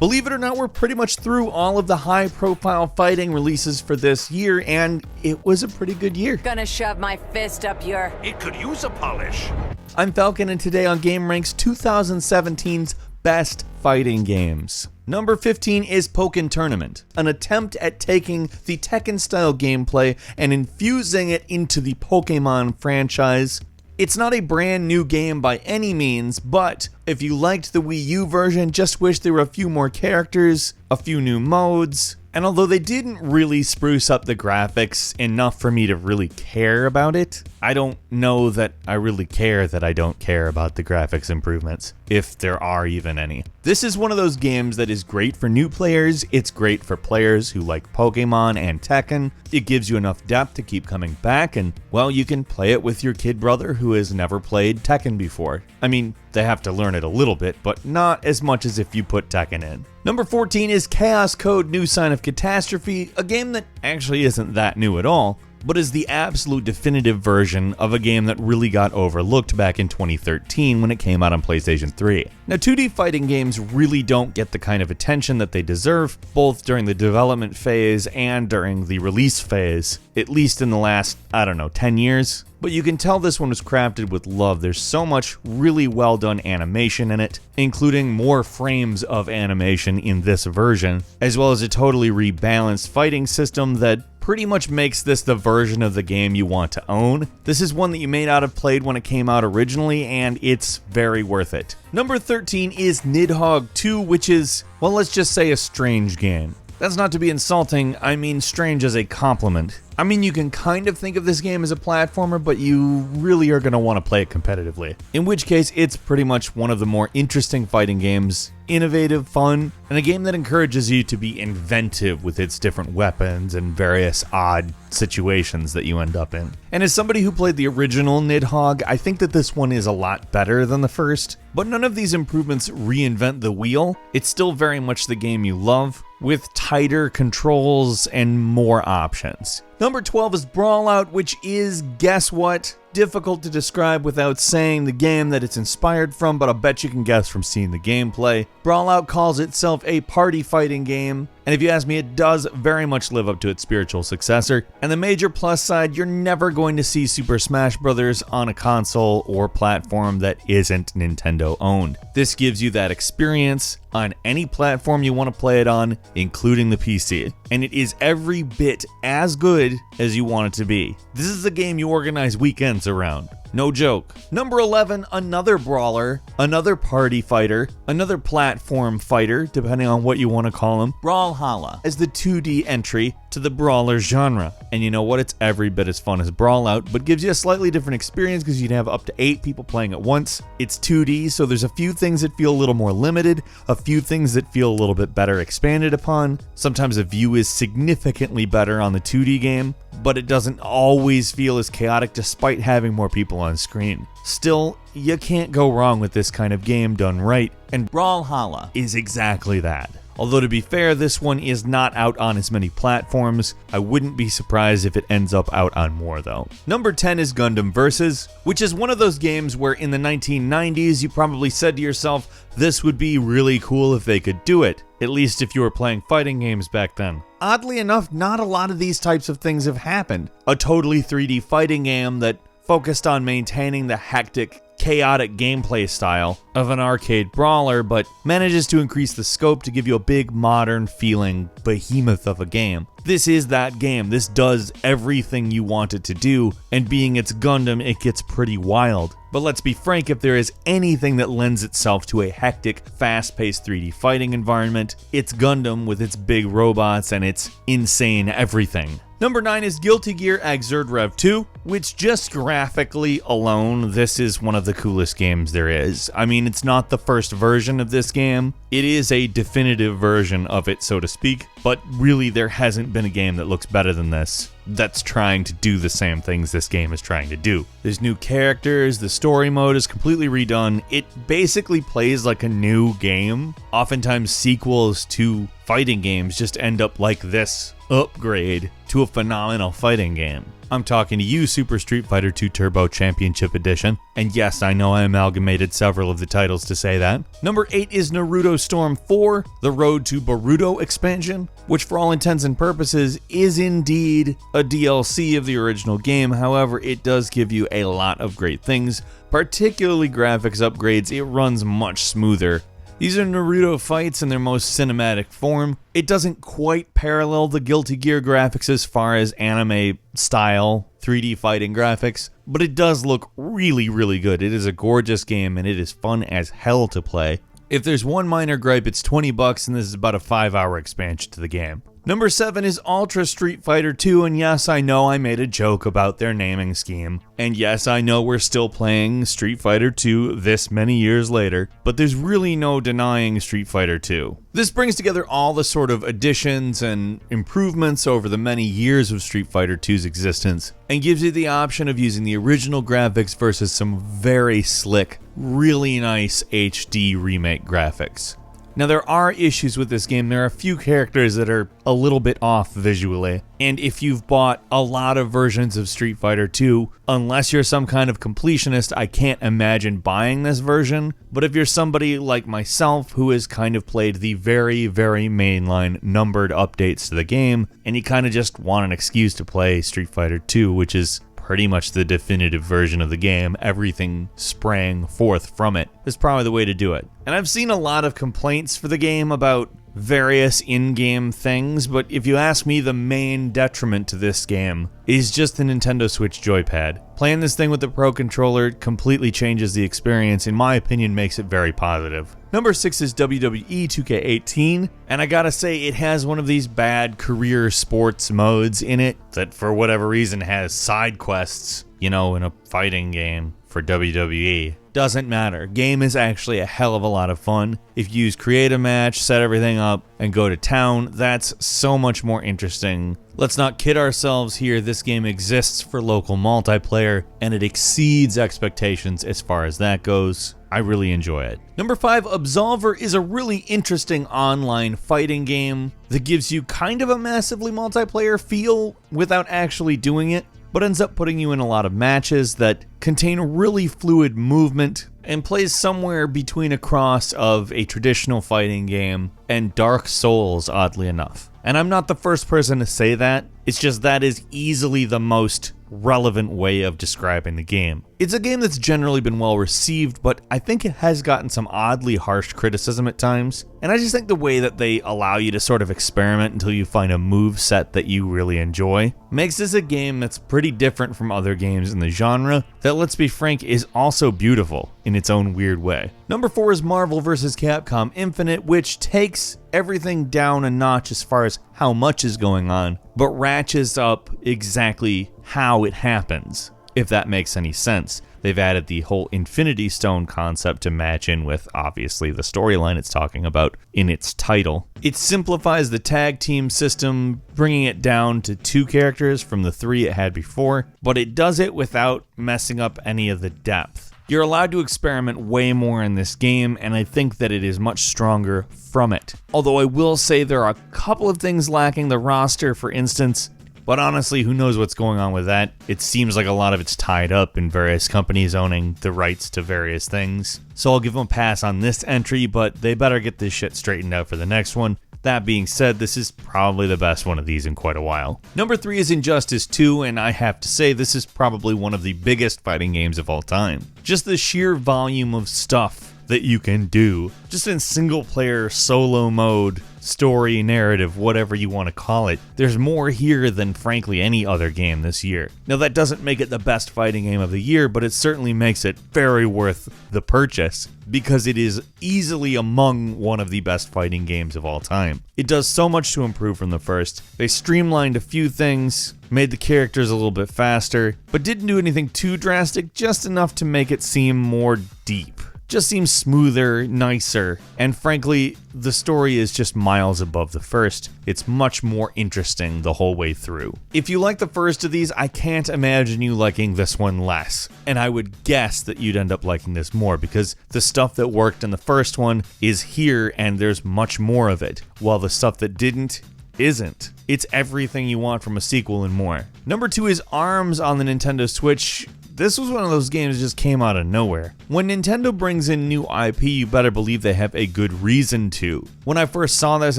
Believe it or not, we're pretty much through all of the high-profile fighting releases for this year, and it was a pretty good year. Gonna shove my fist up your... It could use a polish. I'm Falcon, and today on gameranx 2017's Best Fighting Games. Number 15 is Pokken Tournament, an attempt at taking the Tekken-style gameplay and infusing it into the Pokemon franchise. It's not a brand new game by any means, but if you liked the Wii U version, just wish there were a few more characters, a few new modes, and although they didn't really spruce up the graphics enough for me to really care about it, I don't know that I really care that I don't care about the graphics improvements, if there are even any. This is one of those games that is great for new players, it's great for players who like Pokemon and Tekken, it gives you enough depth to keep coming back, and well, you can play it with your kid brother who has never played Tekken before. I mean, they have to learn it a little bit, but not as much as if you put Tekken in. Number 14 is Kaos Code New Sign of Catastrophe, a game that actually isn't that new at all, but is the absolute definitive version of a game that really got overlooked back in 2013 when it came out on PlayStation 3. Now, 2D fighting games really don't get the kind of attention that they deserve, both during the development phase and during the release phase, at least in the last, 10 years. But you can tell this one was crafted with love. There's so much really well done animation in it, including more frames of animation in this version, as well as a totally rebalanced fighting system that pretty much makes this the version of the game you want to own. This is one that you may not have played when it came out originally, and it's very worth it. Number 13 is Nidhogg 2, which is, well, let's just say a strange game. That's not to be insulting, I mean strange as a compliment. I mean, you can kind of think of this game as a platformer, but you really are going to want to play it competitively. In which case, it's pretty much one of the more interesting fighting games, innovative, fun, and a game that encourages you to be inventive with its different weapons and various odd situations that you end up in. And as somebody who played the original Nidhogg, I think that this one is a lot better than the first, but none of these improvements reinvent the wheel. It's still very much the game you love, with tighter controls and more options. Number 12 is Brawl Out, which is, guess what? Difficult to describe without saying the game that it's inspired from, but I'll bet you can guess from seeing the gameplay. Brawl Out calls itself a party fighting game, and if you ask me, it does very much live up to its spiritual successor. And the major plus side, you're never going to see Super Smash Bros. On a console or platform that isn't Nintendo owned. This gives you that experience on any platform you want to play it on, including the PC. And it is every bit as good as you want it to be. This is a game you organize weekends around. No joke. Number 11, another brawler, another party fighter, another platform fighter, depending on what you want to call them. Brawlhalla is the 2D entry to the brawler genre. And you know what? It's every bit as fun as Brawl Out, but gives you a slightly different experience because you'd have up to 8 people playing at once. It's 2D, so there's a few things that feel a little more limited, a few things that feel a little bit better expanded upon. Sometimes a view is significantly better on the 2D game, but it doesn't always feel as chaotic despite having more people on screen. Still, you can't go wrong with this kind of game done right, and Brawlhalla is exactly that. Although to be fair, this one is not out on as many platforms. I wouldn't be surprised if it ends up out on more though. Number 10 is Gundam Versus, which is one of those games where in the 1990s you probably said to yourself, this would be really cool if they could do it, at least if you were playing fighting games back then. Oddly enough, not a lot of these types of things have happened. A totally 3D fighting game that focused on maintaining the hectic, chaotic gameplay style of an arcade brawler, but manages to increase the scope to give you a big, modern feeling behemoth of a game. This is that game. This does everything you want it to do, and being its Gundam, it gets pretty wild. But let's be frank, if there is anything that lends itself to a hectic, fast-paced 3D fighting environment, it's Gundam with its big robots and its insane everything. Number 9 is Guilty Gear Xrd Rev 2, which just graphically alone, this is one of the coolest games there is. I mean, it's not the first version of this game. It is a definitive version of it, so to speak, but really there hasn't been a game that looks better than this, that's trying to do the same things this game is trying to do. There's new characters, the story mode is completely redone, it basically plays like a new game. Oftentimes sequels to fighting games just end up like this. Upgrade to a phenomenal fighting game. I'm talking to you, Super Street Fighter 2 Turbo Championship Edition. And yes, I know I amalgamated several of the titles to say that. Number 8 is Naruto Storm 4, the Road to Boruto expansion, which for all intents and purposes is indeed a DLC of the original game. However, it does give you a lot of great things, particularly graphics upgrades. It runs much smoother. These are Naruto fights in their most cinematic form. It doesn't quite parallel the Guilty Gear graphics as far as anime style 3D fighting graphics, but it does look really, really good. It is a gorgeous game and it is fun as hell to play. If there's one minor gripe, it's $20 and this is about a 5-hour expansion to the game. Number 7 is Ultra Street Fighter 2, and yes, I know I made a joke about their naming scheme. And yes, I know we're still playing Street Fighter 2 this many years later, but there's really no denying Street Fighter 2. This brings together all the sort of additions and improvements over the many years of Street Fighter 2's existence, and gives you the option of using the original graphics versus some very slick, really nice HD remake graphics. Now, there are issues with this game. There are a few characters that are a little bit off visually, and if you've bought a lot of versions of Street Fighter 2, unless you're some kind of completionist, I can't imagine buying this version. But if you're somebody like myself who has kind of played the very, very mainline numbered updates to the game, and you kind of just want an excuse to play Street Fighter 2, which is pretty much the definitive version of the game, everything sprang forth from it, is probably the way to do it. And I've seen a lot of complaints for the game about various in-game things, but if you ask me, the main detriment to this game is just the Nintendo Switch joypad. Playing this thing with the Pro Controller completely changes the experience, in my opinion makes it very positive. Number 6 is WWE 2K18, and I gotta say it has one of these bad career sports modes in it that for whatever reason has side quests, you know, in a fighting game for WWE. Doesn't matter. Game is actually a hell of a lot of fun. If you use create a match, set everything up, and go to town, that's so much more interesting. Let's not kid ourselves here, this game exists for local multiplayer, and it exceeds expectations as far as that goes. I really enjoy it. Number 5, Absolver is a really interesting online fighting game that gives you kind of a massively multiplayer feel without actually doing it, but ends up putting you in a lot of matches that contain really fluid movement and plays somewhere between a cross of a traditional fighting game and Dark Souls, oddly enough. And I'm not the first person to say that, it's just that is easily the most relevant way of describing the game. It's a game that's generally been well received, but I think it has gotten some oddly harsh criticism at times, and I just think the way that they allow you to sort of experiment until you find a move set that you really enjoy makes this a game that's pretty different from other games in the genre that, let's be frank, is also beautiful in its own weird way. Number 4 is Marvel vs. Capcom Infinite, which takes everything down a notch as far as how much is going on, but ratchets up exactly how it happens, if that makes any sense. They've added the whole Infinity Stone concept to match in with, obviously, the storyline it's talking about in its title. It simplifies the tag team system, bringing it down to 2 characters from the 3 it had before, but it does it without messing up any of the depth. You're allowed to experiment way more in this game, and I think that it is much stronger from it. Although I will say there are a couple of things lacking. The roster, for instance, but honestly, who knows what's going on with that? It seems like a lot of it's tied up in various companies owning the rights to various things. So I'll give them a pass on this entry, but they better get this shit straightened out for the next one. That being said, this is probably the best one of these in quite a while. Number 3 is Injustice 2, and I have to say this is probably one of the biggest fighting games of all time. Just the sheer volume of stuff that you can do, just in single player, solo mode, story, narrative, whatever you want to call it. There's more here than frankly any other game this year. Now that doesn't make it the best fighting game of the year, but it certainly makes it very worth the purchase, because it is easily among one of the best fighting games of all time. It does so much to improve from the first. They streamlined a few things, made the characters a little bit faster, but didn't do anything too drastic, just enough to make it seem more deep. Just seems smoother, nicer, and frankly, the story is just miles above the first. It's much more interesting the whole way through. If you like the first of these, I can't imagine you liking this one less, and I would guess that you'd end up liking this more because the stuff that worked in the first one is here and there's much more of it, while the stuff that didn't isn't. It's everything you want from a sequel and more. Number 2 is ARMS on the Nintendo Switch. This was one of those games that just came out of nowhere. When Nintendo brings in new IP, you better believe they have a good reason to. When I first saw this,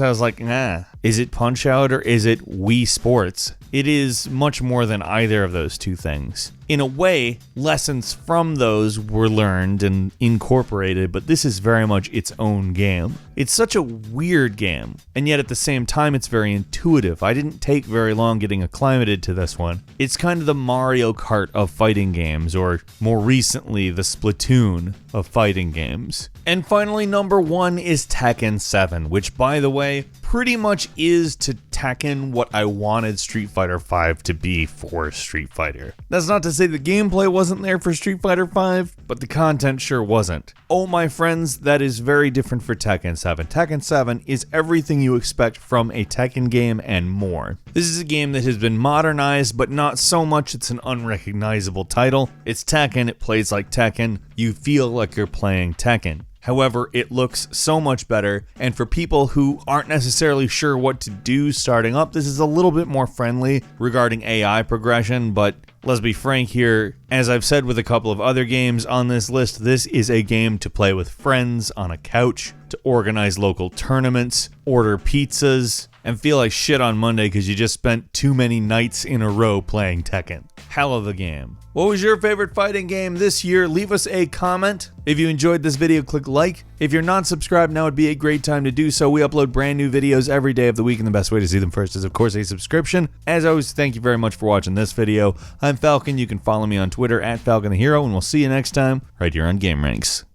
I was like, nah, is it Punch-Out or is it Wii Sports? It is much more than either of those two things. In a way, lessons from those were learned and incorporated, but this is very much its own game. It's such a weird game, and yet at the same time it's very intuitive. I didn't take very long getting acclimated to this one. It's kind of the Mario Kart of fighting games, or more recently, the Splatoon of fighting games. And finally, number 1 is Tekken 7, which, by the way, pretty much is to Tekken what I wanted Street Fighter V to be for Street Fighter. That's not to say the gameplay wasn't there for Street Fighter V, but the content sure wasn't. Oh my friends, that is very different for Tekken 7. Tekken 7 is everything you expect from a Tekken game and more. This is a game that has been modernized, but not so much it's an unrecognizable title. It's Tekken, it plays like Tekken, you feel like you're playing Tekken. However, it looks so much better, and for people who aren't necessarily sure what to do starting up, this is a little bit more friendly regarding AI progression, but let's be frank here, as I've said with a couple of other games on this list, this is a game to play with friends on a couch, to organize local tournaments, order pizzas, and feel like shit on Monday because you just spent too many nights in a row playing Tekken. Hell of a game. What was your favorite fighting game this year? Leave us a comment. If you enjoyed this video, click like. If you're not subscribed, now would be a great time to do so. We upload brand new videos every day of the week, and the best way to see them first is, of course, a subscription. As always, thank you very much for watching this video. I'm Falcon. You can follow me on Twitter at Falcon the Hero, and we'll see you next time right here on gameranx.